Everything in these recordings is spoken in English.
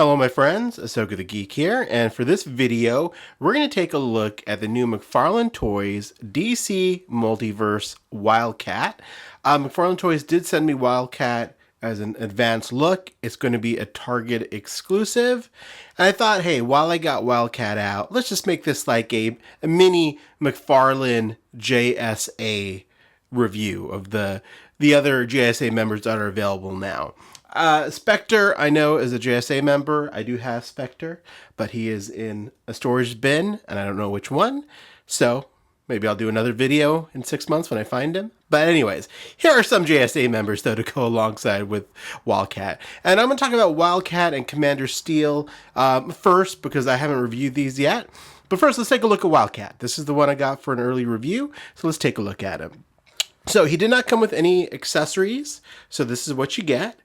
Hello my friends, Asoka the Geek here, and for this video, we're going to take a look at the new McFarlane Toys DC Multiverse Wildcat. McFarlane Toys did send me Wildcat as an advanced look. It's going to be a Target exclusive, and I thought, hey, while I got Wildcat out, let's just make this like a mini McFarlane JSA review of the other JSA members that are available now. Spectre, I know, is a JSA member. I do have Spectre, but he is in a storage bin, and I don't know which one. So maybe I'll do another video in 6 months when I find him. But anyways, here are some JSA members, though, to go alongside with Wildcat. And I'm going to talk about Wildcat and Commander Steel first, because I haven't reviewed these yet. But first, let's take a look at Wildcat. This is the one I got for an early review, so let's take a look at him. So he did not come with any accessories, so this is what you get.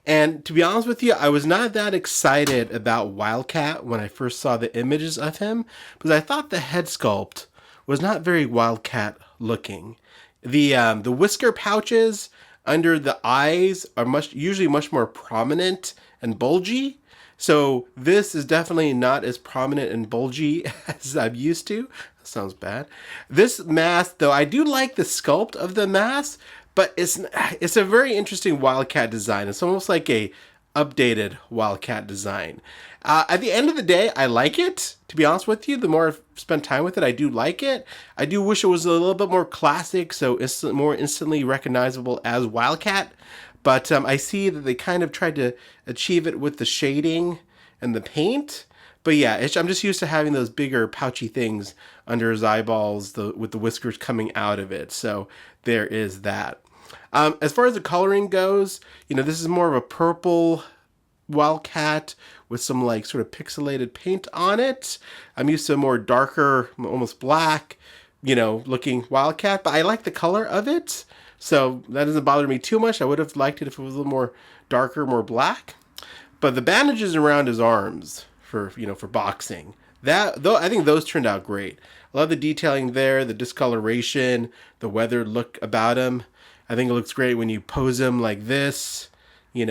And to be honest with you, I was not that excited about Wildcat when I first saw the images of him, because I thought the head sculpt was not very Wildcat looking. The whisker pouches under the eyes are usually much more prominent and bulgy. So this is definitely not as prominent and bulgy as I'm used to. That sounds bad. This mask, though, I do like the sculpt of the mask, but it's a very interesting Wildcat design. It's almost like a updated Wildcat design. At the end of the day, I like it. To be honest with you, the more I've spent time with it, I do like it. I do wish it was a little bit more classic, so it's more instantly recognizable as Wildcat. But I see that they kind of tried to achieve it with the shading and the paint. But yeah, I'm just used to having those bigger pouchy things under his eyeballs with the whiskers coming out of it. So there is that. As far as the coloring goes, this is more of a purple Wildcat with some like sort of pixelated paint on it. I'm used to a more darker, almost black, looking Wildcat, but I like the color of it. So that doesn't bother me too much. I would have liked it if it was a little more darker, more black. But the bandages around his arms for boxing, I think those turned out great. I love the detailing there, the discoloration, the weathered look about him. I think it looks great when you pose him like this. He's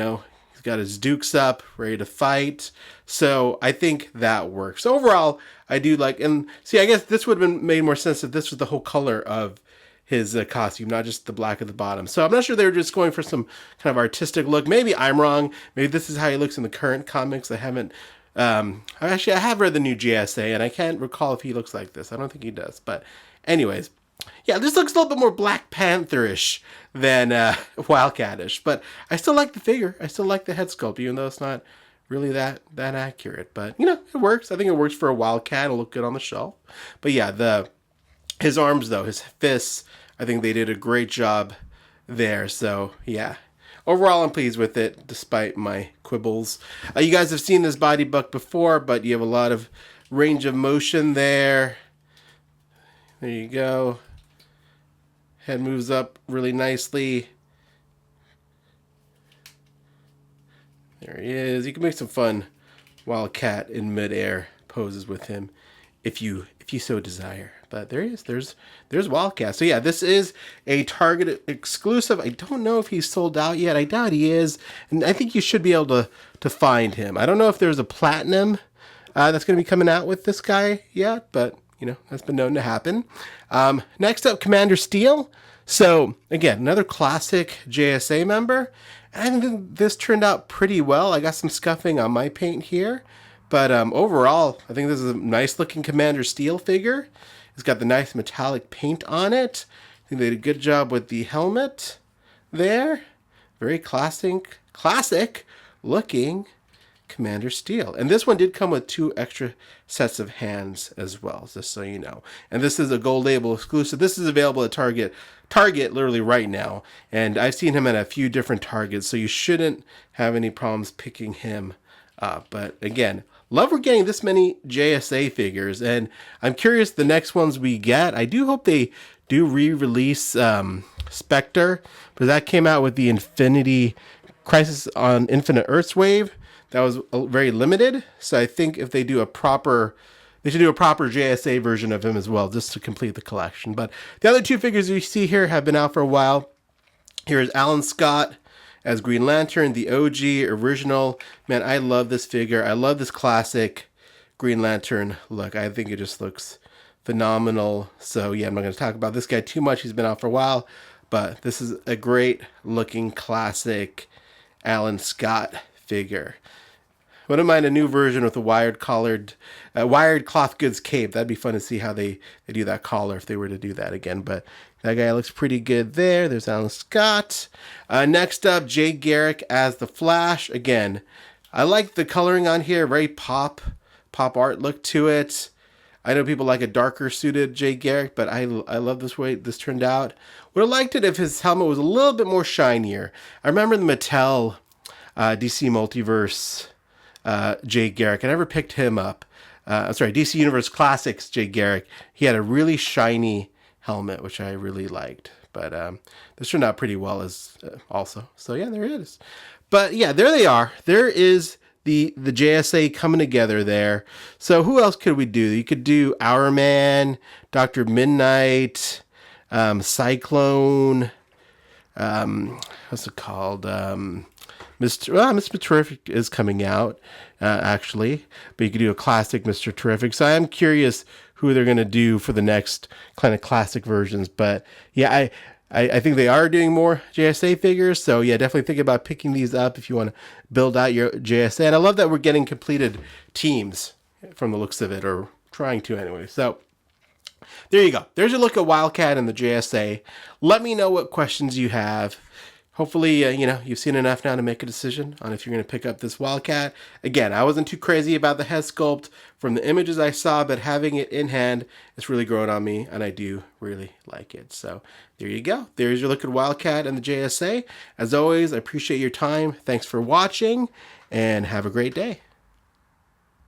got his dukes up, ready to fight. So I think that works. So overall, I do like, and see, I guess this would have made more sense if this was the whole color of his costume, not just the black at the bottom. So I'm not sure they were just going for some kind of artistic look. Maybe I'm wrong. Maybe this is how he looks in the current comics. I haven't, I have read the new JSA, and I can't recall if he looks like this. I don't think he does. But anyways, yeah, this looks a little bit more Black Panther-ish than Wildcat-ish. But I still like the figure. I still like the head sculpt, even though it's not really that accurate. But, it works. I think it works for a Wildcat. It'll look good on the shelf. But yeah, his arms, though, his fists, I think they did a great job there. So, yeah. Overall, I'm pleased with it, despite my quibbles. You guys have seen this body buck before, but you have a lot of range of motion there. There you go. Head moves up really nicely. There he is. You can make some fun Wildcat in midair poses with him if you so desire. But there he is. There's Wildcat. So yeah, this is a Target exclusive. I don't know if he's sold out yet. I doubt he is. And I think you should be able to find him. I don't know if there's a platinum that's going to be coming out with this guy yet, but that's been known to happen. Next up, Commander Steel. So again, another classic JSA member. And I think this turned out pretty well. I got some scuffing on my paint here. But overall, I think this is a nice looking Commander Steel figure. It's got the nice metallic paint on it. I think they did a good job with the helmet there. Very classic looking Commander Steel. And this one did come with 2 extra sets of hands as well, just so you know. And this is a gold label exclusive. This is available at Target literally right now. And I've seen him at a few different Targets, so you shouldn't have any problems picking him up. But again, love we're getting this many JSA figures, and I'm curious the next ones we get. I do hope they do re-release Spectre, because that came out with the Infinity Crisis on Infinite Earths wave. That was very limited, so I think if they do they should do a proper JSA version of him as well, just to complete the collection. But the other 2 figures you see here have been out for a while. Here is Alan Scott as Green Lantern, the OG, original. Man, I love this figure. I love this classic Green Lantern look. I think it just looks phenomenal. So yeah, I'm not going to talk about this guy too much. He's been out for a while, but this is a great looking classic Alan Scott figure. Wouldn't mind a new version with a wired cloth goods cape. That'd be fun to see how they do that collar if they were to do that again. But that guy looks pretty good there. There's Alan Scott. Next up, Jay Garrick as the Flash. Again, I like the coloring on here. Very pop art look to it. I know people like a darker suited Jay Garrick, but I love this way this turned out. Would have liked it if his helmet was a little bit more shinier. I remember the Mattel DC Multiverse Jay Garrick. I never picked him up. DC Universe Classics Jay Garrick. He had a really shiny helmet, which I really liked. But this turned out pretty well as also. So yeah, there it is. But yeah, there they are. There is the JSA coming together there. So who else could we do? You could do Our Man, Dr. Midnight, Cyclone. What's it called? Mr. Terrific is coming out, actually, but you could do a classic Mr. Terrific. So I am curious who they're going to do for the next kind of classic versions. But yeah, I think they are doing more JSA figures. So yeah, definitely think about picking these up if you want to build out your JSA. And I love that we're getting completed teams from the looks of it, or trying to anyway. So there you go. There's a look at Wildcat and the JSA. Let me know what questions you have. Hopefully, you've seen enough now to make a decision on if you're going to pick up this Wildcat. Again, I wasn't too crazy about the head sculpt from the images I saw, but having it in hand, it's really grown on me, and I do really like it. So there you go. There's your look at Wildcat and the JSA. As always, I appreciate your time. Thanks for watching, and have a great day.